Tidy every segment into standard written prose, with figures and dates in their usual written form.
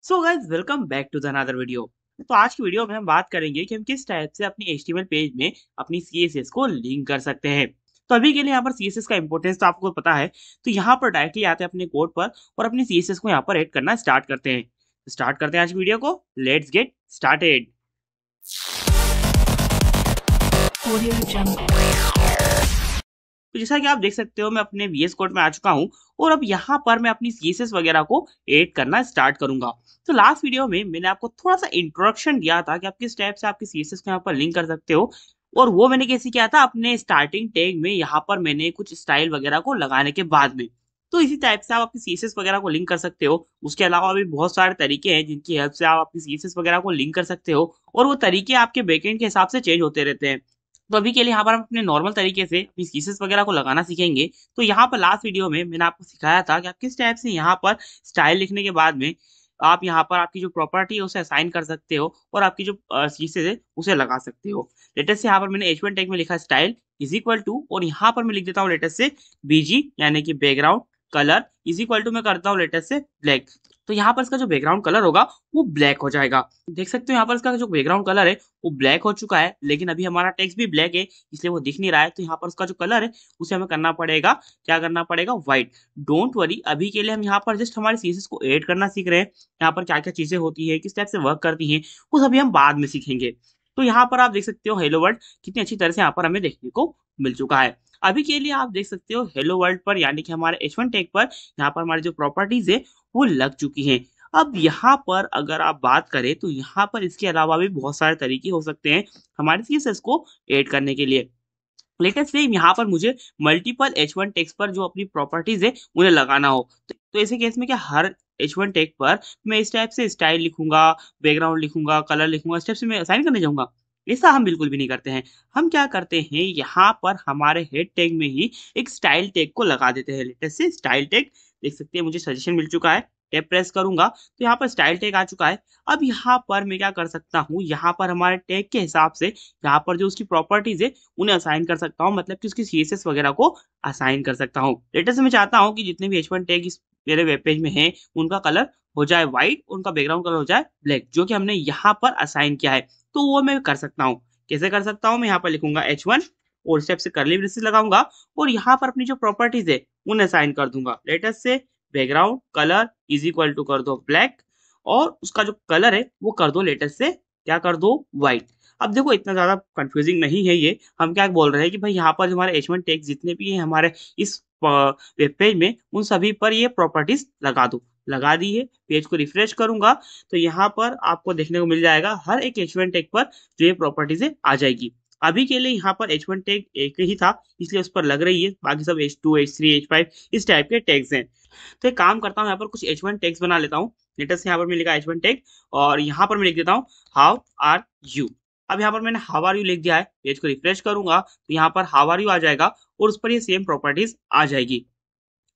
So guys welcome back to the another video. तो आज की वीडियो में हम बात करेंगे कि हम किस टाइप से अपनी HTML पेज में अपनी CSS को लिंक कर सकते हैं। तो अभी के लिए यहाँ पर CSS का इंपॉर्टेंस तो आपको पता है। तो यहाँ पर डायरेक्टली आते हैं अपने कोड पर और अपनी CSS को यहाँ पर ऐड करना स्टार्ट करते हैं। तो स्टार्ट करते हैं आज की वीडियो को। Let's get started. तो जैसा कि आप देख सकते हो मैं अपने VS कोड में आ चुका हूँ और अब यहाँ पर मैं अपनी CSS वगैरह को ऐड करना स्टार्ट करूंगा। तो लास्ट वीडियो में मैंने आपको थोड़ा सा इंट्रोडक्शन दिया था कि आप किस टाइप से आपकी CSS को यहाँ पर लिंक कर सकते हो और वो मैंने कैसे किया था अपने स्टार्टिंग टैग में यहाँ पर मैंने कुछ स्टाइल वगैरह को लगाने के बाद में। तो इसी टाइप से आप अपनी CSS वगैरह को लिंक कर सकते हो। उसके अलावा भी बहुत सारे तरीके हैं जिनकी हेल्प से आप अपनी CSS वगैरह को लिंक कर सकते हो और वो तरीके आपके बैकएंड के हिसाब से चेंज होते रहते हैं। तो अभी के लिए यहाँ पर हम अपने नॉर्मल तरीके से अपनी सीसेस वगैरह को लगाना सीखेंगे। तो यहाँ पर लास्ट वीडियो में मैंने आपको सिखाया था कि आप किस टाइप से यहाँ पर स्टाइल लिखने के बाद में आप यहाँ पर आपकी जो प्रॉपर्टी है उसे असाइन कर सकते हो और आपकी जो सीसेस है उसे लगा सकते हो। लेटेस्ट से यहाँ पर मैंने H1 टैग में लिखा स्टाइल इज इक्वल टू और यहाँ पर मैं लिख देता हूँ लेटेस्ट से BG यानी कि background colour is equal to मैं करता हूँ लेटेस्ट से ब्लैक। तो यहाँ पर इसका जो बैकग्राउंड कलर होगा वो ब्लैक हो जाएगा। देख सकते हो यहाँ पर इसका जो बैकग्राउंड कलर है वो ब्लैक हो चुका है, लेकिन अभी हमारा टेक्स्ट भी ब्लैक है इसलिए वो दिख नहीं रहा है। तो यहाँ पर उसका जो कलर है उसे हमें करना पड़ेगा, क्या करना पड़ेगा, व्हाइट। डोंट वरी, अभी के लिए हम यहाँ पर जस्ट हमारे सीएसएस को ऐड करना सीख रहे हैं। यहाँ पर क्या क्या चीजें होती है, किस टाइप से वर्क करती हैं, वो सभी हम बाद में सीखेंगे। तो यहाँ पर आप देख सकते हो हेलो वर्ल्ड कितनी अच्छी तरह से यहाँ पर हमें देखने को मिल चुका है। अभी के लिए आप देख सकते हो हेलो वर्ल्ड पर यानी कि हमारे H1 टैग पर यहाँ पर हमारी जो प्रॉपर्टीज है वो लग चुकी हैं। अब यहाँ पर अगर आप बात करें तो यहाँ पर इसके अलावा भी बहुत सारे तरीके हो सकते हैं हमारे CSS को ऐड करने के लिए। लेटेस्ट से यहाँ पर मुझे मल्टीपल H1 टेक्स्ट पर जो अपनी प्रॉपर्टीज है उन्हें लगाना हो तो ऐसे केस में क्या हर H1 टेग पर मैं इस टाइप से स्टाइल लिखूंगा, बैकग्राउंड लिखूंगा, कलर लिखूंगा, इस टाइप से मैं असाइन करने जाऊंगा। ऐसा हम बिल्कुल भी नहीं करते हैं। हम क्या करते हैं यहाँ पर हमारे हेड टैग में ही एक स्टाइल टैग को लगा देते हैं। लेटेस्ट से स्टाइल टैग देख सकते हैं मुझे सजेशन मिल चुका है। टैब प्रेस करूंगा तो यहाँ पर स्टाइल टैग आ चुका है। अब यहाँ पर मैं क्या कर सकता हूँ, यहाँ पर हमारे टैग के हिसाब से यहाँ पर जो उसकी प्रॉपर्टीज है उन्हें असाइन कर सकता हूँ, मतलब कि उसकी CSS वगैरह को असाइन कर सकता हूँ। लेटेस्ट मैं चाहता हूँ कि जितने भी H1 टैग इस मेरे वेब पेज में हैं उनका कलर हो जाए व्हाइट, उनका बैकग्राउंड कलर हो जाए ब्लैक, जो कि हमने यहाँ पर असाइन किया है। तो वो मैं कर सकता हूँ। कैसे कर सकता हूँ, मैं यहाँ पर लिखूंगा H1 और स्टेप से कर्ली ब्रेसेस लगाऊंगा और यहाँ पर अपनी जो प्रॉपर्टीज है उन्हें असाइन कर दूंगा। लेटेस्ट से background colour is equal to कर दो ब्लैक और उसका जो कलर है वो कर दो लेटेस्ट से क्या कर दो व्हाइट। अब देखो इतना ज्यादा कंफ्यूजिंग नहीं है ये। हम क्या बोल रहे हैं कि भाई यहाँ पर जो हमारे H1 टैग जितने भी हैं हमारे इस वेब पेज में उन सभी पर ये प्रॉपर्टीज लगा दो। लगा दी है, पेज को रिफ्रेश करूंगा तो यहाँ पर आपको देखने को मिल जाएगा हर एक H1 टैग पर जो ये प्रॉपर्टीज है आ जाएगी। अभी के लिए यहाँ पर H1 टैग एक ही था इसलिए उस पर लग रही है, बाकी सब H2 H3 H5 इस टाइप के टैग्स हैं। तो एक काम करता हूँ यहाँ पर कुछ H1 टैग्स बना लेता हूँ। लेटेस्ट यहाँ पर मैं लिखा H1 टैग और यहाँ पर मैं लिख देता हूँ हाउ आर यू। अब यहाँ पर मैंने हाउ आर यू लिख दिया है। पेज को रिफ्रेश करूंगा तो यहाँ पर हाउ आर यू आ जाएगा और उस पर ये सेम प्रॉपर्टीज आ जाएगी।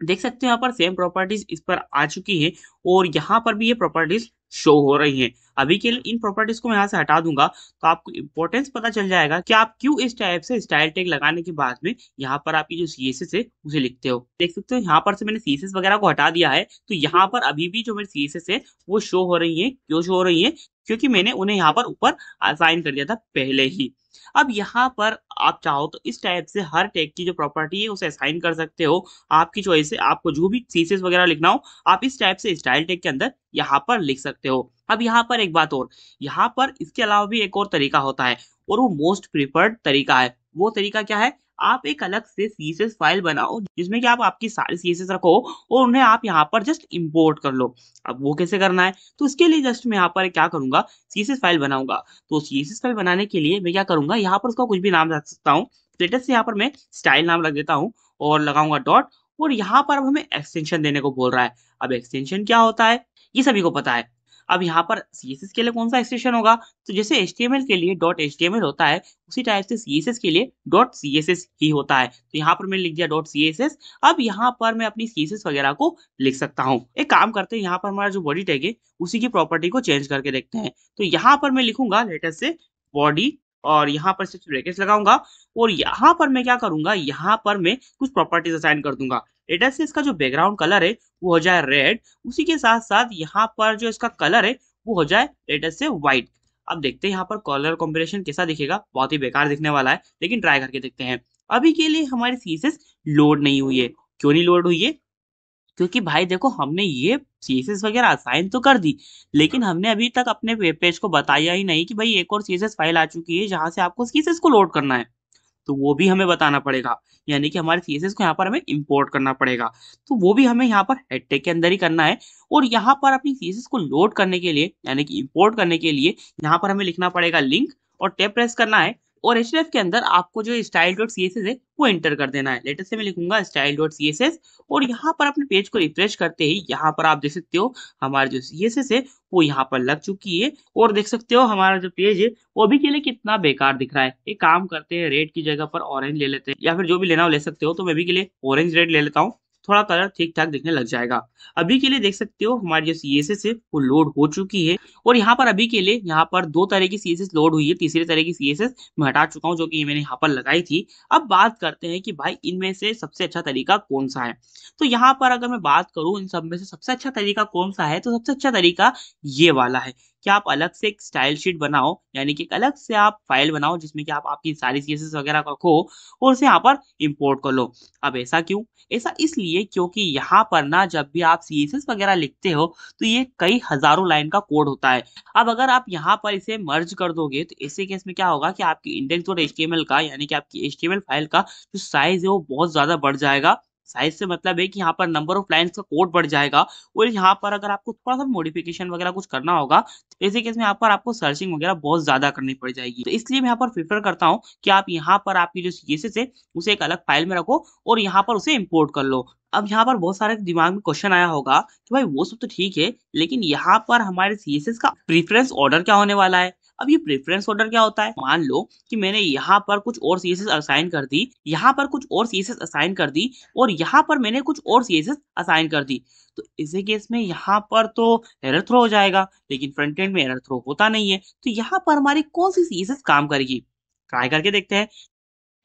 देख सकते हो यहाँ पर सेम प्रॉपर्टीज इस पर आ चुकी है और यहाँ पर भी ये प्रॉपर्टीज शो हो रही हैं। अभी के लिए इन प्रॉपर्टीज को मैं यहाँ से हटा दूंगा तो आपको इंपॉर्टेंस पता चल जाएगा कि आप क्यों इस टाइप से स्टाइल टैग लगाने के बाद में यहाँ पर आपकी जो CSS है उसे लिखते हो। देख सकते हो यहाँ पर से मैंने CSS वगैरह को हटा दिया है तो यहाँ पर अभी भी जो मेरी CSS है वो शो हो रही है। क्यों शो हो रही है, क्योंकि मैंने उन्हें यहाँ पर ऊपर असाइन कर दिया था पहले ही। अब यहाँ पर आप चाहो तो इस टाइप से हर टैग की जो प्रॉपर्टी है उसे असाइन कर सकते हो। आपकी चॉइस है, आपको जो भी CSS वगैरह लिखना हो आप इस टाइप से स्टाइल टैग के अंदर यहाँ पर लिख सकते हो। अब यहाँ पर एक बात और, यहाँ पर इसके अलावा भी एक और तरीका होता है और वो मोस्ट प्रिफर्ड तरीका है। वो तरीका क्या है, आप एक अलग से CSS फाइल बनाओ जिसमें कि आप आपकी सारी CSS रखो और उन्हें आप यहाँ पर जस्ट इंपोर्ट कर लो। अब वो कैसे करना है, तो इसके लिए जस्ट मैं यहाँ पर क्या करूंगा, CSS फाइल बनाऊंगा। तो CSS फाइल बनाने के लिए मैं क्या करूंगा, यहाँ पर उसका कुछ भी नाम रख सकता हूँ। लेटेस्ट से यहाँ पर मैं स्टाइल नाम रख देता हूँ और लगाऊंगा डॉट और यहाँ पर अब हमें एक्सटेंशन देने को बोल रहा है। अब एक्सटेंशन क्या होता है ये सभी को पता है। अब यहाँ पर CSS के लिए कौन सा एक्सटेंशन होगा, तो जैसे HTML के लिए डॉट HTML होता है उसी टाइप से CSS के लिए डॉट CSS ही होता है। तो यहाँ पर मैंने लिख दिया डॉट CSS। अब यहाँ पर मैं अपनी CSS वगैरह को लिख सकता हूँ। एक काम करते हैं, यहाँ पर हमारा जो बॉडी टैग है उसी की प्रॉपर्टी को चेंज करके देखते हैं। तो यहाँ पर मैं लिखूंगा लेटेस्ट से बॉडी और यहाँ पर स्टिच ब्रैकेट्स लगाऊंगा और यहाँ पर मैं क्या करूंगा, यहाँ पर मैं कुछ प्रॉपर्टीज असाइन कर दूंगा। लेटर से इसका जो बैकग्राउंड कलर है वो हो जाए रेड, उसी के साथ साथ यहाँ पर जो इसका कलर है वो हो जाए लेटर से व्हाइट। अब देखते हैं यहाँ पर कलर कॉम्बिनेशन कैसा दिखेगा, बहुत ही बेकार दिखने वाला है, लेकिन ट्राई करके देखते हैं। अभी के लिए हमारी सीएसएस लोड नहीं हुई है। क्यों नहीं लोड हुई है? क्योंकि भाई देखो, हमने ये सीएसएस वगैरह असाइन तो कर दी, लेकिन हमने अभी तक अपने वेब पेज को बताया ही नहीं कि भाई एक और सीएसएस फाइल आ चुकी है जहां से आपको सीएसएस को लोड करना है। तो वो भी हमें बताना पड़ेगा, यानी कि हमारे सीएसएस को यहाँ पर हमें इंपोर्ट करना पड़ेगा। तो वो भी हमें यहाँ पर हेड टैग के अंदर ही करना है। और यहाँ पर अपनी सीएसएस को लोड करने के लिए, यानी कि इंपोर्ट करने के लिए, यहाँ पर हमें लिखना पड़ेगा लिंक और टैब प्रेस करना है। और href के अंदर आपको जो style.css है वो एंटर कर देना है। लेटेस्ट से मैं लिखूंगा style.css और यहाँ पर अपने पेज को रिफ्रेश करते ही यहाँ पर आप देख सकते हो हमारा जो CSS है वो यहाँ पर लग चुकी है। और देख सकते हो हमारा जो पेज है वो अभी के लिए कितना बेकार दिख रहा है। एक काम करते हैं, रेड की जगह पर ऑरेंज ले लेते हैं, या फिर जो भी लेना हो ले सकते हो। तो मैं अभी के लिए ऑरेंज रेड ले लेता हूँ, थोड़ा कलर ठीक ठाक दिखने लग जाएगा। अभी के लिए देख सकते हो हमारी जो CSS है वो लोड हो चुकी है। और यहाँ पर अभी के लिए यहाँ पर दो तरह की CSS लोड हुई है, तीसरी तरह की CSS मैं हटा चुका हूँ जो कि मैंने यहाँ पर लगाई थी। अब बात करते हैं कि भाई इनमें से सबसे अच्छा तरीका कौन सा है। तो यहाँ पर अगर मैं बात करूँ इन सब में से सबसे अच्छा तरीका कौन सा है, तो सबसे अच्छा तरीका ये वाला है कि आप अलग से एक स्टाइल शीट बनाओ, यानी कि अलग से आप फाइल बनाओ जिसमें कि आप आपकी सारी CSS वगैरह रखो और उसे यहाँ पर इंपोर्ट कर लो। अब ऐसा क्यों? ऐसा इसलिए क्योंकि यहाँ पर ना जब भी आप CSS वगैरह लिखते हो तो ये कई हजारों लाइन का कोड होता है। अब अगर आप यहाँ पर इसे मर्ज कर दोगे तो ऐसे केस में क्या होगा कि आपकी index.html का, यानी कि आपकी HTML फाइल का जो साइज है वो बहुत ज्यादा बढ़ जाएगा। साइज से मतलब है कि यहाँ पर नंबर ऑफ लाइन्स का कोड बढ़ जाएगा। और यहाँ पर अगर आपको थोड़ा सा मॉडिफिकेशन वगैरह कुछ करना होगा तो ऐसे केस में यहाँ पर आपको सर्चिंग वगैरह बहुत ज्यादा करनी पड़ जाएगी। तो इसलिए मैं यहाँ पर प्रेफर करता हूँ कि आप यहाँ पर आपकी जो CSS है उसे एक अलग फाइल में रखो और यहाँ पर उसे इम्पोर्ट कर लो। अब यहाँ पर बहुत सारे दिमाग में क्वेश्चन आया होगा कि भाई वो सब तो ठीक है, लेकिन यहाँ पर हमारे CSS का प्रेफरेंस ऑर्डर क्या होने वाला है। अब ये प्रेफरेंस ऑर्डर क्या होता है? मान लो कि मैंने यहाँ पर कुछ और CSS असाइन कर दी, यहाँ पर कुछ और CSS असाइन कर दी और यहाँ पर मैंने कुछ और CSS असाइन कर दी। तो इसी केस में यहाँ पर तो एरर थ्रो हो जाएगा, लेकिन फ्रंट एंड में एरर थ्रो होता नहीं है। तो यहाँ पर हमारी कौन सी CSS काम करेगी, ट्राई करके देखते हैं।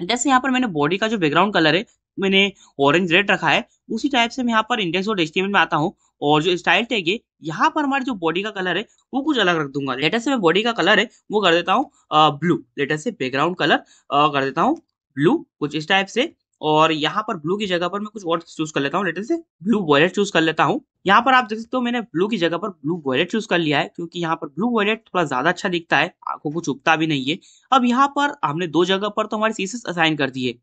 जैसे यहाँ पर मैंने बॉडी का जो बैकग्राउंड कलर है मैंने ऑरेंज रेड रखा है, उसी टाइप से मैं यहाँ पर index.html में आता हूँ और जो स्टाइल टैग है यहाँ पर हमारे जो बॉडी का कलर है वो कुछ अलग रख दूंगा। लेटर से मैं बॉडी का कलर है वो कर देता हूँ ब्लू। लेटर से बैकग्राउंड कलर कर देता हूँ ब्लू, कुछ इस टाइप से। और यहाँ पर ब्लू की जगह पर मैं कुछ और चूज कर लेता हूँ, लेटर से ब्लू वॉयलेट चूज कर लेता हूँ। यहाँ पर आप देख सकते हो मैंने ब्लू की जगह पर ब्लू वॉयलेट चूज कर लिया है, क्योंकि यहाँ पर ब्लू वॉयलेट थोड़ा ज्यादा अच्छा दिखता है, आंखों को चुभता भी नहीं है। अब यहाँ पर हमने दो जगह पर तो हमारी CSS असाइन कर दी है।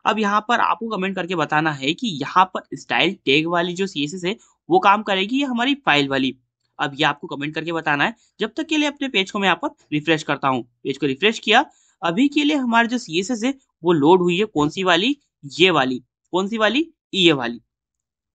अब यहाँ पर आपको कमेंट करके बताना है कि यहाँ पर स्टाइल टैग वाली जो CSS है वो काम करेगी या हमारी फाइल वाली। अब ये आपको कमेंट करके बताना है। जब तक के लिए अपने पेज को मैं यहाँ पर रिफ्रेश करता हूँ, पेज को रिफ्रेश किया। अभी के लिए हमारी जो CSS है वो लोड हुई है, कौन सी वाली? ये वाली। कौन सी वाली? ये वाली।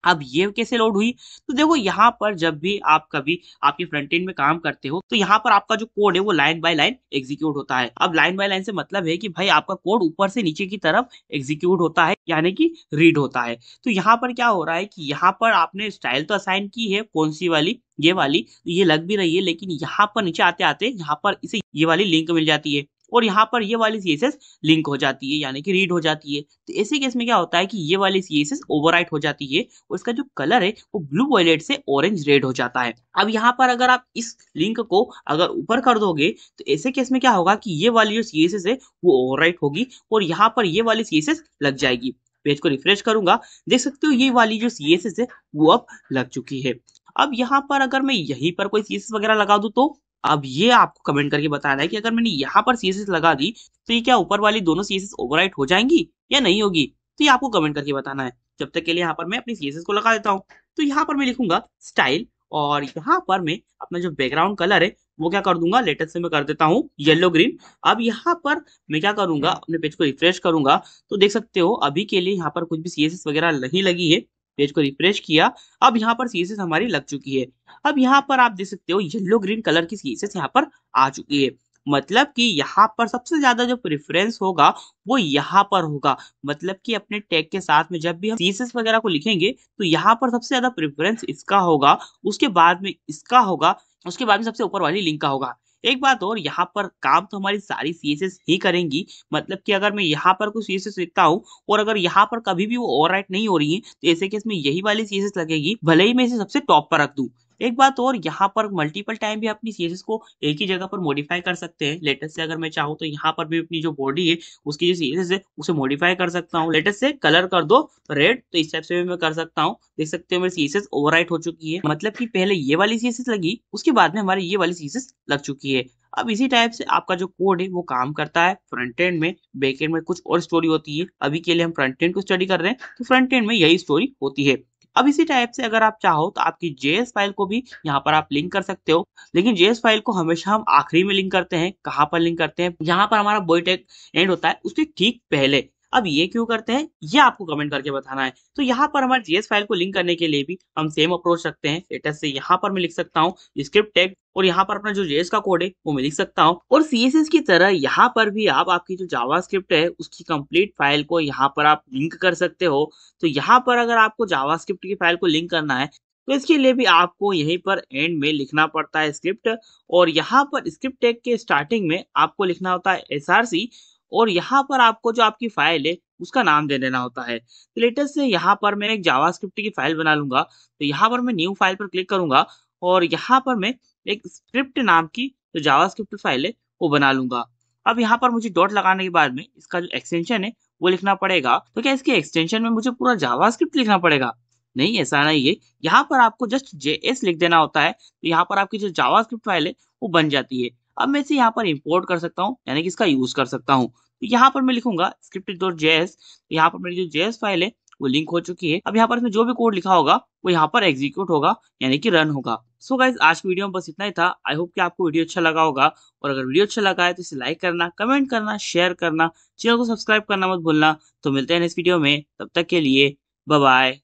अब ये कैसे लोड हुई? तो देखो यहाँ पर जब भी आप कभी आपके फ्रंट एंड में काम करते हो तो यहाँ पर आपका जो कोड है वो लाइन बाय लाइन एग्जीक्यूट होता है। अब लाइन बाय लाइन से मतलब है कि भाई आपका कोड ऊपर से नीचे की तरफ एग्जीक्यूट होता है, यानी कि रीड होता है। तो यहाँ पर क्या हो रहा है कि यहाँ पर आपने स्टाइल तो असाइन की है, कौन सी वाली? ये वाली। तो ये लग भी रही है, लेकिन यहाँ पर नीचे आते आते यहाँ पर इसे ये वाली लिंक मिल जाती है और यहाँ पर ये वाली CSS लिंक हो जाती है, यानी कि रीड हो जाती है। तो ऐसे केस में क्या होता है कि ये वाली CSS ओवरराइट हो जाती है और इसका जो कलर है वो ब्लू वॉयलेट से ऑरेंज रेड हो जाता है। अब यहाँ पर अगर आप इस लिंक को अगर ऊपर कर दोगे तो ऐसे केस में क्या होगा कि ये वाली जो CSS है वो ओवरराइट होगी और यहाँ पर ये वाली CSS लग जाएगी। पेज को रिफ्रेश करूंगा, देख सकते हो ये वाली जो CSS है वो अब लग चुकी है। अब यहाँ पर अगर मैं यहीं पर कोई CSS वगैरह लगा दूं तो अब ये आपको कमेंट करके बताना है कि अगर मैंने यहाँ पर CSS लगा दी तो ये क्या ऊपर वाली दोनों CSS ओवरराइट हो जाएंगी या नहीं होगी? तो ये आपको कमेंट करके बताना है। जब तक के लिए यहाँ पर मैं अपनी CSS को लगा देता हूँ। तो यहाँ पर मैं लिखूंगा स्टाइल और यहाँ पर मैं अपना जो बैकग्राउंड कलर है वो क्या कर दूंगा, लेटेस्ट से मैं कर देता हूँ येलो ग्रीन। अब यहाँ पर मैं क्या करूंगा, अपने पेज को रिफ्रेश करूंगा तो देख सकते हो अभी के लिए यहाँ पर कुछ भी CSS वगैरह नहीं लगी है। पेज को रिफ्रेश किया, अब यहाँ पर CSS हमारी लग चुकी है। अब यहाँ पर आप देख सकते हो येलो ग्रीन कलर की CSS यहाँ पर आ चुकी है। मतलब कि यहाँ पर सबसे ज्यादा जो प्रेफरेंस होगा वो यहाँ पर होगा। मतलब कि अपने टैग के साथ में जब भी हम CSS वगैरह को लिखेंगे तो यहाँ पर सबसे ज्यादा प्रेफरेंस इसका होगा, उसके बाद में इसका होगा, उसके बाद में सबसे ऊपर वाली लिंक का होगा। एक बात और, यहाँ पर काम तो हमारी सारी सीएसएस ही करेंगी। मतलब कि अगर मैं यहाँ पर कुछ सीएसएस लिखता हूँ और अगर यहाँ पर कभी भी वो ओवरराइट नहीं हो रही है, तो ऐसे केस में यही वाली सीएसएस लगेगी, भले ही मैं इसे सबसे टॉप पर रख दूं। एक बात और, यहाँ पर मल्टीपल टाइम भी अपनी सीएसएस को एक ही जगह पर मॉडिफाई कर सकते हैं। लेटेस्ट से अगर मैं चाहूँ तो यहाँ पर भी अपनी जो बॉडी है उसकी जो सीएसएस है उसे मॉडिफाई कर सकता हूँ। लेटेस्ट से कलर कर दो रेड, तो इस टाइप से भी मैं कर सकता हूँ। देख सकते हो मेरी सीएसएस ओवरराइट हो चुकी है। मतलब कि पहले ये वाली सीएसएस लगी, उसके बाद में हमारी ये वाली सीएसएस लग चुकी है। अब इसी टाइप से आपका जो कोड है वो काम करता है फ्रंट एंड में। बैक एंड में कुछ और स्टोरी होती है। अभी के लिए हम फ्रंट एंड को स्टडी कर रहे हैं, तो फ्रंट एंड में यही स्टोरी होती है। अब इसी टाइप से अगर आप चाहो तो आपकी जेएस फाइल को भी यहाँ पर आप लिंक कर सकते हो। लेकिन जेएस फाइल को हमेशा हम आखिरी में लिंक करते हैं। कहाँ पर लिंक करते हैं? जहां पर हमारा बॉडी टैग एंड होता है उसके ठीक पहले। अब ये क्यों करते हैं, ये आपको कमेंट करके बताना है। तो यहाँ पर हमारे जेएस फाइल को लिंक करने के लिए भी हम सेम अप्रोच रखते हैं। लेटेस्ट से यहाँ पर मैं लिख सकता हूँ स्क्रिप्ट टैग, और यहाँ पर अपना जो जेएस का कोड है वो मैं लिख सकता हूँ। और सीएसएस की तरह यहाँ पर भी आप आपकी जो जावास्क्रिप्ट है उसकी कंप्लीट फाइल को यहाँ पर आप लिंक कर सकते हो। तो यहाँ पर अगर आपको जावास्क्रिप्ट की फाइल को लिंक करना है, तो इसके लिए भी आपको यहीं पर एंड में लिखना पड़ता है स्क्रिप्ट। और यहाँ पर स्क्रिप्ट टैग के स्टार्टिंग में आपको लिखना होता है एसआरसी, और यहाँ पर आपको जो आपकी फाइल है उसका नाम दे देना होता है। तो लेटेस्ट से यहाँ पर मैं एक जावास्क्रिप्ट की फाइल बना लूंगा। तो यहाँ पर मैं न्यू फाइल पर क्लिक करूंगा और यहाँ पर मैं एक स्क्रिप्ट नाम की जो जावास्क्रिप्ट फाइल है वो बना लूंगा। अब यहाँ पर मुझे डॉट लगाने के बाद में इसका जो एक्सटेंशन है वो लिखना पड़ेगा। तो क्या इसके एक्सटेंशन में मुझे पूरा जावास्क्रिप्ट लिखना पड़ेगा? नहीं, ऐसा नहीं है। यहाँ पर आपको जस्ट जेएस लिख देना होता है, तो यहाँ पर आपकी जो जावास्क्रिप्ट फाइल है वो बन जाती है। अब मैं इसे यहाँ पर इंपोर्ट कर सकता हूँ, यानी कि इसका यूज कर सकता हूँ। तो यहाँ पर मैं लिखूंगा script.js। तो यहाँ पर मेरी जो जेएस फाइल है वो लिंक हो चुकी है। अब यहाँ पर इसमें जो भी कोड लिखा होगा वो यहाँ पर एग्जीक्यूट होगा, यानी कि रन होगा। सो गाइज, आज की वीडियो में बस इतना ही था। आई होप कि आपको वीडियो अच्छा लगा होगा, और अगर वीडियो अच्छा लगा है तो इसे लाइक करना, कमेंट करना, शेयर करना, चैनल को सब्सक्राइब करना मत भूलना। तो मिलते हैं नेक्स्ट वीडियो में, तब तक के लिए बाय बाय।